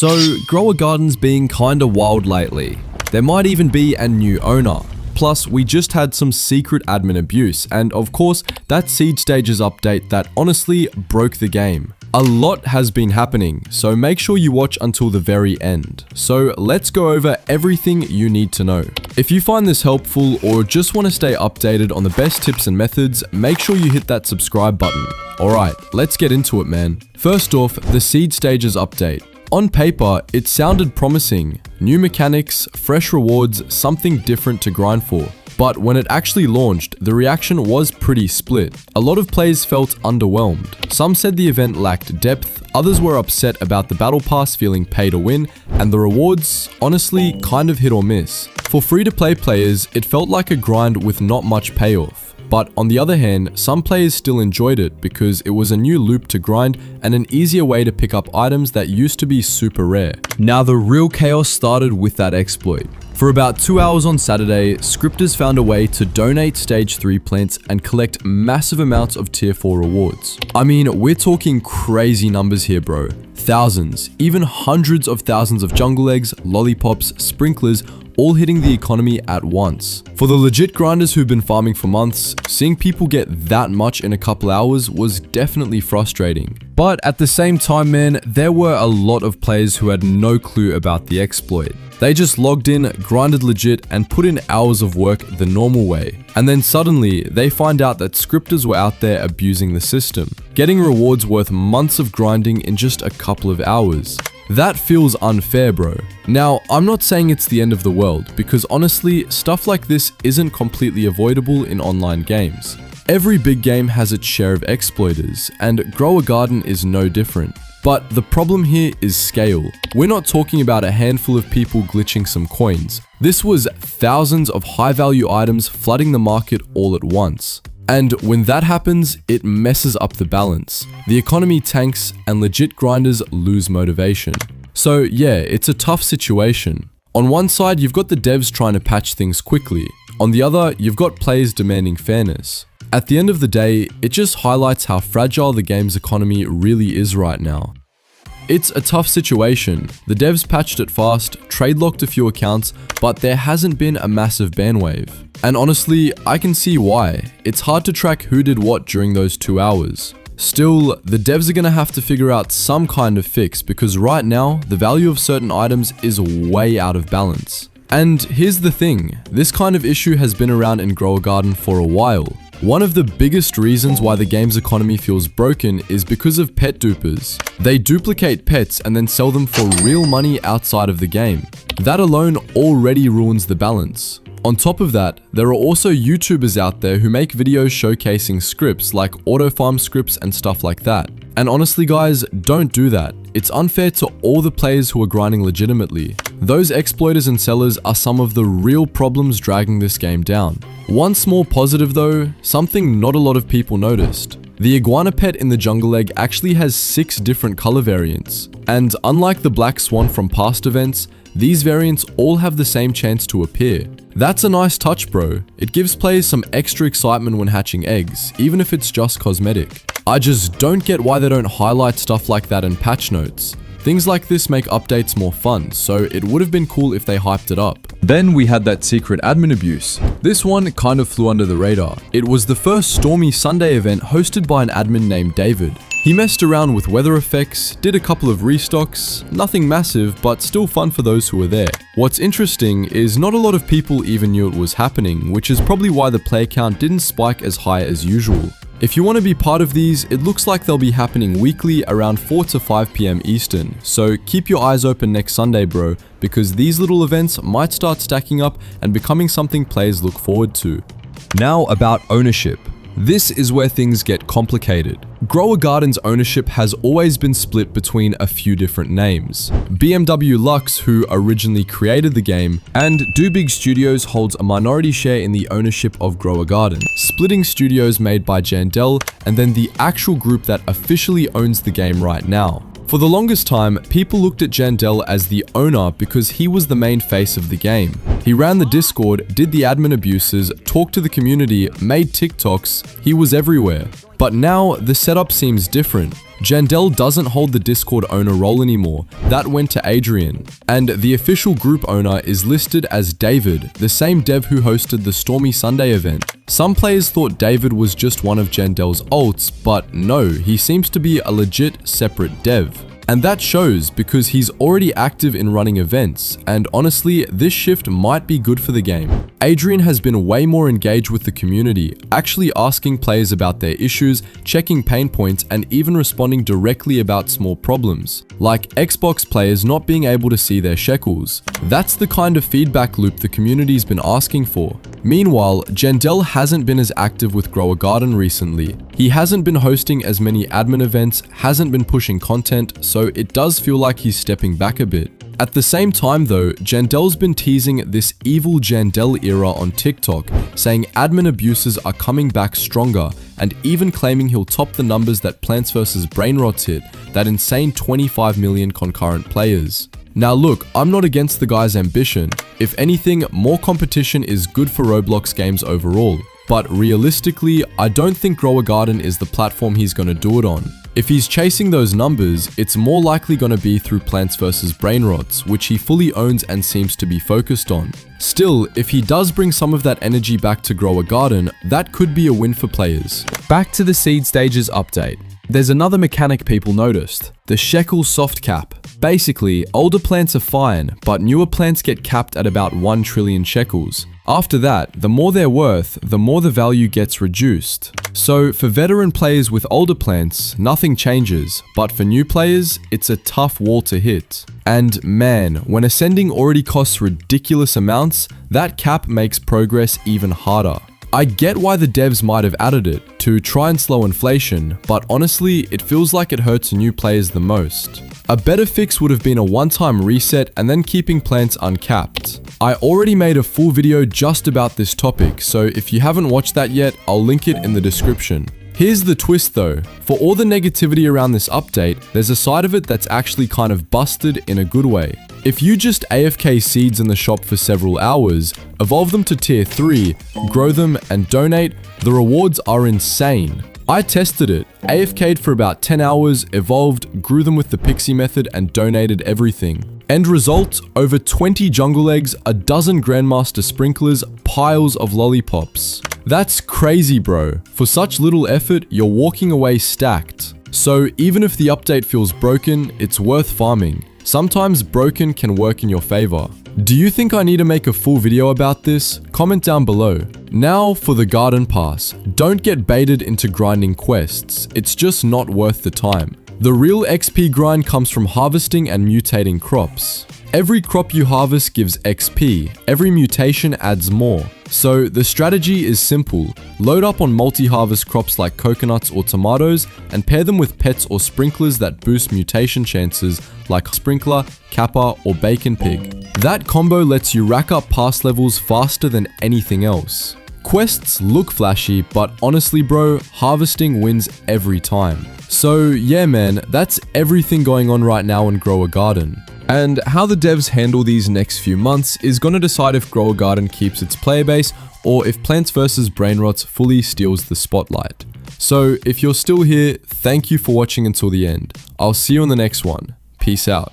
So, grower gardens being kinda wild lately. There might even be a new owner. Plus, we just had some secret admin abuse, and of course, that seed stages update that honestly broke the game. A lot has been happening, so make sure you watch until the very end. So let's go over everything you need to know. If you find this helpful or just want to stay updated on the best tips and methods, make sure you hit that subscribe button. Alright, let's get into it, man. First off, the seed stages update. On paper, it sounded promising. New mechanics, fresh rewards, something different to grind for. But when it actually launched, the reaction was pretty split. A lot of players felt underwhelmed. Some said the event lacked depth, others were upset about the battle pass feeling pay to win, and the rewards, honestly, kind of hit or miss. For free-to-play players, it felt like a grind with not much payoff. But on the other hand, some players still enjoyed it because it was a new loop to grind and an easier way to pick up items that used to be super rare. Now the real chaos started with that exploit. For about 2 hours on Saturday, scripters found a way to donate stage 3 plants and collect massive amounts of tier 4 rewards. I mean, we're talking crazy numbers here, bro. Thousands, even hundreds of thousands of jungle eggs, lollipops, sprinklers, all hitting the economy at once. For the legit grinders who've been farming for months, seeing people get that much in a couple hours was definitely frustrating. But at the same time, man, there were a lot of players who had no clue about the exploit. They just logged in, grinded legit, and put in hours of work the normal way. And then suddenly, they find out that scripters were out there abusing the system, getting rewards worth months of grinding in just a couple of hours. That feels unfair, bro. Now, I'm not saying it's the end of the world, because honestly, stuff like this isn't completely avoidable in online games. Every big game has its share of exploiters, and Grow a Garden is no different. But the problem here is scale. We're not talking about a handful of people glitching some coins. This was thousands of high-value items flooding the market all at once. And when that happens, it messes up the balance. The economy tanks and legit grinders lose motivation. So yeah, it's a tough situation. On one side, you've got the devs trying to patch things quickly. On the other, you've got players demanding fairness. At the end of the day, it just highlights how fragile the game's economy really is right now. It's a tough situation. The devs patched it fast, trade locked a few accounts, but there hasn't been a massive ban wave. And honestly, I can see why. It's hard to track who did what during those 2 hours. Still, the devs are gonna have to figure out some kind of fix because right now, the value of certain items is way out of balance. And here's the thing, this kind of issue has been around in Grow a Garden for a while. One of the biggest reasons why the game's economy feels broken is because of pet dupers. They duplicate pets and then sell them for real money outside of the game. That alone already ruins the balance. On top of that, there are also YouTubers out there who make videos showcasing scripts like auto farm scripts and stuff like that. And honestly guys, don't do that. It's unfair to all the players who are grinding legitimately. Those exploiters and sellers are some of the real problems dragging this game down. One small positive though, something not a lot of people noticed. The iguana pet in the jungle egg actually has 6 different color variants. And unlike the black swan from past events, these variants all have the same chance to appear. That's a nice touch, bro. It gives players some extra excitement when hatching eggs, even if it's just cosmetic. I just don't get why they don't highlight stuff like that in patch notes. Things like this make updates more fun, so it would have been cool if they hyped it up. Then we had that secret admin abuse. This one kind of flew under the radar. It was the first Stormy Sunday event hosted by an admin named David. He messed around with weather effects, did a couple of restocks, nothing massive, but still fun for those who were there. What's interesting is not a lot of people even knew it was happening, which is probably why the player count didn't spike as high as usual. If you want to be part of these, it looks like they'll be happening weekly around 4 to 5 PM Eastern, so keep your eyes open next Sunday, bro, because these little events might start stacking up and becoming something players look forward to. Now about ownership. This is where things get complicated. Grow a Garden's ownership has always been split between a few different names. BMW Lux, who originally created the game, and Do Big Studios holds a minority share in the ownership of Grow a Garden, splitting studios made by Jandel and then the actual group that officially owns the game right now. For the longest time, people looked at Jandel as the owner because he was the main face of the game. He ran the Discord, did the admin abuses, talked to the community, made TikToks, he was everywhere. But now, the setup seems different. Jandel doesn't hold the Discord owner role anymore, that went to Adrian. And the official group owner is listed as David, the same dev who hosted the Stormy Sunday event. Some players thought David was just one of Jandel's alts, but no, he seems to be a legit separate dev. And that shows because he's already active in running events, and honestly, this shift might be good for the game. Adrian has been way more engaged with the community, actually asking players about their issues, checking pain points, and even responding directly about small problems, like Xbox players not being able to see their shekels. That's the kind of feedback loop the community's been asking for. Meanwhile, Jandel hasn't been as active with Grow a Garden recently. He hasn't been hosting as many admin events, hasn't been pushing content, so it does feel like he's stepping back a bit. At the same time though, Jandel's been teasing this evil Jandel era on TikTok, saying admin abuses are coming back stronger, and even claiming he'll top the numbers that Plants vs Brainrots hit, that insane 25 million concurrent players. Now look, I'm not against the guy's ambition. If anything, more competition is good for Roblox games overall. But realistically, I don't think Grow a Garden is the platform he's gonna do it on. If he's chasing those numbers, it's more likely gonna be through Plants vs Brainrots, which he fully owns and seems to be focused on. Still, if he does bring some of that energy back to Grow a Garden, that could be a win for players. Back to the seed stages update. There's another mechanic people noticed, the Shekele soft cap. Basically, older plants are fine, but newer plants get capped at about 1 trillion shekels. After that, the more they're worth, the more the value gets reduced. So for veteran players with older plants, nothing changes, but for new players, it's a tough wall to hit. And man, when ascending already costs ridiculous amounts, that cap makes progress even harder. I get why the devs might have added it, to try and slow inflation, but honestly, it feels like it hurts new players the most. A better fix would have been a one-time reset and then keeping plants uncapped. I already made a full video just about this topic, so if you haven't watched that yet, I'll link it in the description. Here's the twist though, for all the negativity around this update, there's a side of it that's actually kind of busted in a good way. If you just AFK seeds in the shop for several hours, evolve them to tier 3, grow them and donate, the rewards are insane. I tested it, AFK'd for about 10 hours, evolved, grew them with the pixie method and donated everything. End result, over 20 jungle eggs, a dozen grandmaster sprinklers, piles of lollipops. That's crazy bro, for such little effort you're walking away stacked. So even if the update feels broken, it's worth farming. Sometimes broken can work in your favor. Do you think I need to make a full video about this? Comment down below. Now for the garden pass. Don't get baited into grinding quests, it's just not worth the time. The real XP grind comes from harvesting and mutating crops. Every crop you harvest gives XP, every mutation adds more. So the strategy is simple, load up on multi-harvest crops like coconuts or tomatoes and pair them with pets or sprinklers that boost mutation chances like sprinkler, kappa or bacon pig. That combo lets you rack up pass levels faster than anything else. Quests look flashy, but honestly bro, harvesting wins every time. So yeah man, that's everything going on right now in Grow a Garden. And how the devs handle these next few months is gonna decide if Grow a Garden keeps its player base or if Plants vs Brainrots fully steals the spotlight. So if you're still here, thank you for watching until the end. I'll see you on the next one. Peace out.